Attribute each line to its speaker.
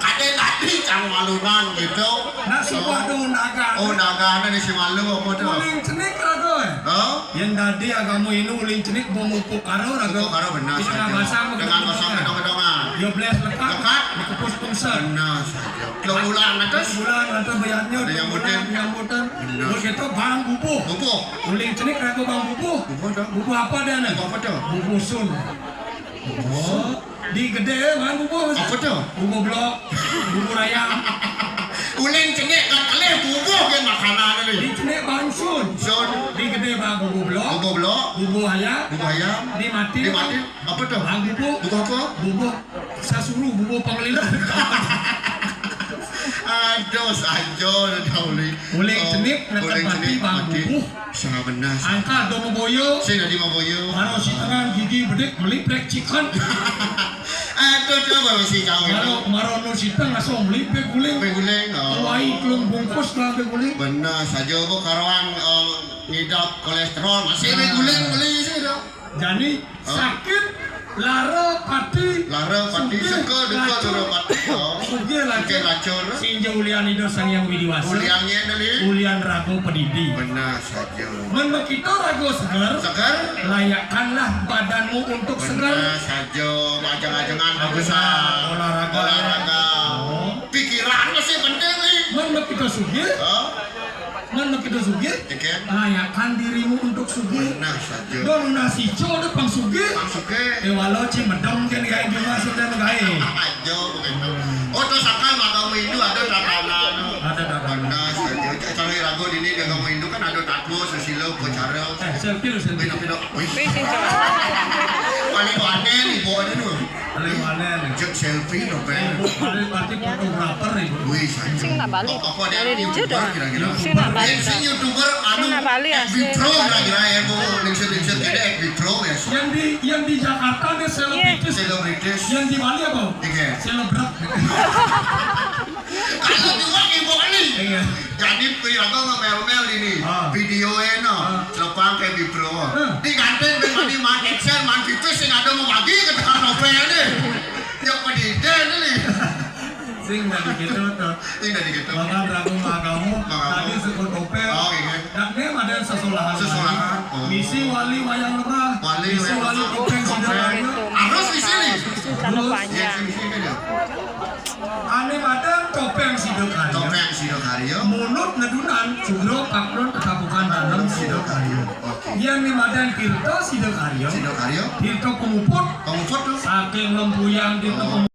Speaker 1: Ada tadi cang malunan gitu.
Speaker 2: Nah sebuah tuh naga.
Speaker 1: Oh naga ada di si malu apa tuh?
Speaker 2: Uling cenik rago.
Speaker 1: Oh?
Speaker 2: Yang tadi agamu ini uling cenik memupuk karo rago.
Speaker 1: Itu karo benar saja. Dengan kosong gedong-gedongan.
Speaker 2: Yo belas lekat.
Speaker 1: Lekat.
Speaker 2: Dikepus pungsen.
Speaker 1: Benar saja. Bulan atas.
Speaker 2: Bulan atas bayarnya.
Speaker 1: Ada yang mutin.
Speaker 2: Nyambutan. Terus itu bang bubuh.
Speaker 1: Bubuh.
Speaker 2: Uling cenik rago bang bubuh.
Speaker 1: Bubuh dong.
Speaker 2: Bubuh apa dia nih?
Speaker 1: Bubuh apa tuh?
Speaker 2: Bubuh sun. Oh. Di gede bang bubuh.
Speaker 1: Apa tuh?
Speaker 2: Bubuh blok. Bubuh ayam.
Speaker 1: Uling cenik kan kalian bubuh kan makanan ini.
Speaker 2: Di cenik bang sun.
Speaker 1: Sun.
Speaker 2: Di gede bang bubuh blok.
Speaker 1: Bubuh blok.
Speaker 2: Bubuh ayam.
Speaker 1: Bubuh ayam.
Speaker 2: Di mati.
Speaker 1: Di mati. Apa tuh?
Speaker 2: Bang bubuh.
Speaker 1: Bubuh apa?
Speaker 2: Bubuh sasuru bubuh pengelila.
Speaker 1: Aduh, sajo dauli.
Speaker 2: Uling cenik letak mati bang bubuh.
Speaker 1: Sangat benar.
Speaker 2: Angka domo boyo.
Speaker 1: Saya dari Maboyo.
Speaker 2: Karo si tangan gigi bedik meliprek chicken.
Speaker 1: Aduh, coba mesti kau itu.
Speaker 2: Maro no si tang langsung meliprek guling.
Speaker 1: Peguling.
Speaker 2: Wai kelung bungkus lah guling.
Speaker 1: Benar saja bu karuan ngidap kolesterol masih peguling beli sih dong.
Speaker 2: Jadi sakit lara pati
Speaker 1: suka duka lara pati
Speaker 2: sugih
Speaker 1: lacur
Speaker 2: sinja ulian itu sang yang widiwasa
Speaker 1: uliannya dari
Speaker 2: ulian rago pedidi
Speaker 1: benar saja
Speaker 2: menurut kita rago segar layakkanlah badanmu untuk segar
Speaker 1: benar saja ajang-ajangan baguslah olahraga pikiran masih penting nih
Speaker 2: menurut kita sugih mana kita sugih, layakkan dirimu untuk sugih.
Speaker 1: Benar saja.
Speaker 2: Don nasi co depan sugih. Walau cimedong kan gaya juga sudah gaya.
Speaker 1: Ajo begitu. Oh terus akan makamu Hindu ada tatanan.
Speaker 2: Ada tatanan.
Speaker 1: Benar saja. Kalau ragu ini dia kamu Hindu kan ada tato, susilo, pecara.
Speaker 2: Selfie lu selfie.
Speaker 1: Paling aneh nih bawa dia tuh.
Speaker 2: Paling aneh nih.
Speaker 1: Jek selfie dong pen.
Speaker 2: Berarti fotografer nih.
Speaker 1: Wih saja.
Speaker 3: Sing nak balik.
Speaker 1: Apa dia YouTuber kira-kira?
Speaker 3: Sing nak balik.
Speaker 1: Sing YouTuber anu Vitro kira-kira ya bu. Ningsir-ningsir gede Vitro ya.
Speaker 2: Yang di Jakarta nih selebritis. Yang di Bali apa? Selebrat.
Speaker 1: Kalau di Bali bawa nih. Jadi kira-kira ngomel-mel ini. Videonya selepang kayak Vitro. Digantung dengan di market share, market itu sing ada mau bagi ke dekat novel ini. Yang pendidikan ini.
Speaker 2: Sing dari gitu tuh.
Speaker 1: Sing dari gitu.
Speaker 2: Bahkan ragu magamu tadi sekut topel.
Speaker 1: Oh iya.
Speaker 2: Dan dia ada sesolahan. Misi wali wayang lemah. Misi wali topeng sidoarjo.
Speaker 1: Harus di sini.
Speaker 3: Karena panjang.
Speaker 2: Ane badan topeng sidoarjo.
Speaker 1: Topeng sidoarjo.
Speaker 2: Mulut nedunan sugro pakron ketabukan dalam sidoarjo. Yang ni badan Tirto sidoarjo.
Speaker 1: Sidoarjo.
Speaker 2: Tirto pemuput.
Speaker 1: Pemuput tuh.
Speaker 2: Saking lempuyang Tirto